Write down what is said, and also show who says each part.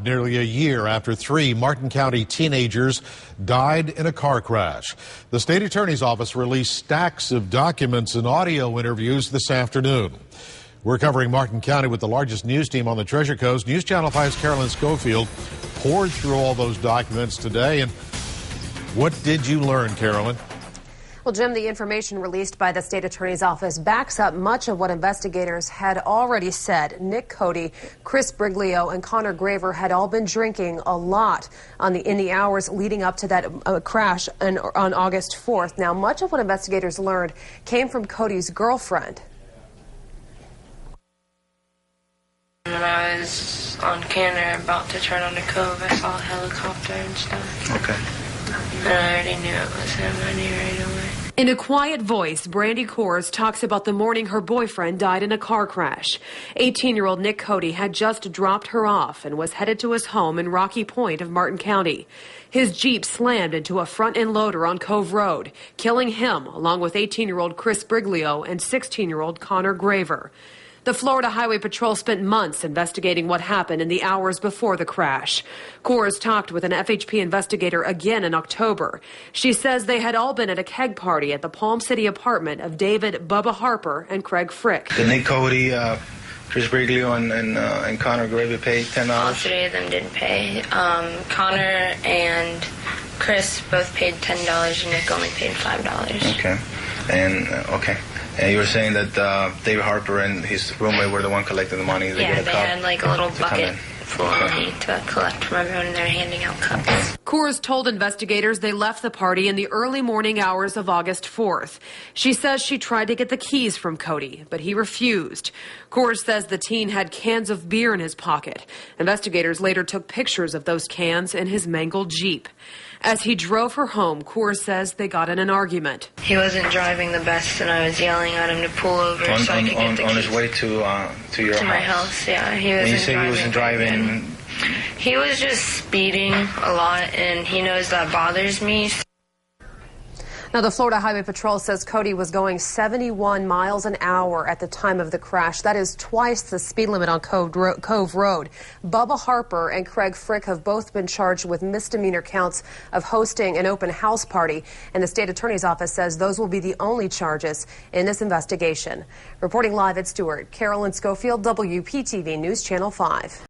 Speaker 1: Nearly a year after 3 Martin County teenagers died in a car crash. The state attorney's office released stacks of documents and audio interviews this afternoon. We're covering Martin County with the largest news team on the Treasure Coast. News Channel 5's Carolyn Schofield poured through all those documents today. And what did you learn, Carolyn?
Speaker 2: Well, Jim, the information released by the state attorney's office backs up much of what investigators had already said. Nick Cody, Chris Briglio, and Connor Graver had all been drinking a lot in the hours leading up to that crash on August 4th. Now, much of what investigators learned came from Cody's girlfriend.
Speaker 3: When I was on Canner about to turn on the Cove, I saw a helicopter and stuff.
Speaker 4: Okay.
Speaker 3: And I already knew it was him. I knew right away.
Speaker 2: In a quiet voice, Brandy Coors talks about the morning her boyfriend died in a car crash. 18-year-old Nick Cody had just dropped her off and was headed to his home in Rocky Point of Martin County. His Jeep slammed into a front-end loader on Cove Road, killing him along with 18-year-old Chris Briglio and 16-year-old Connor Graver. The Florida Highway Patrol spent months investigating what happened in the hours before the crash. Coors talked with an FHP investigator again in October. She says they had all been at a keg party at the Palm City apartment of David Bubba Harper and Craig Frick.
Speaker 4: Did Nick Cody, Chris Briglio, and Connor Graver pay $10?
Speaker 3: All 3 of them didn't pay. Connor and Chris both paid $10 and Nick only paid $5.
Speaker 4: Okay. Okay. And you were saying that David Harper and his roommate were the one collecting the money.
Speaker 3: Yeah, they had like a little bucket full of money to collect from everyone, and they're handing out cups.
Speaker 2: Coors told investigators they left the party in the early morning hours of August 4th. She says she tried to get the keys from Cody, but he refused. Coors says the teen had cans of beer in his pocket. Investigators later took pictures of those cans in his mangled Jeep. As he drove her home, Coors says they got in an argument.
Speaker 3: He wasn't driving the best, and I was yelling at him to pull over so I could get the keys.
Speaker 4: On his way to your house?
Speaker 3: To my house, yeah. He wasn't.
Speaker 4: When you say he wasn't driving?
Speaker 3: He was just speeding a lot, and he knows that bothers me.
Speaker 2: Now, the Florida Highway Patrol says Cody was going 71 miles an hour at the time of the crash. That is twice the speed limit on Cove Road. Bubba Harper and Craig Frick have both been charged with misdemeanor counts of hosting an open house party. And the state attorney's office says those will be the only charges in this investigation. Reporting live at Stewart, Carolyn Schofield, WPTV News Channel 5.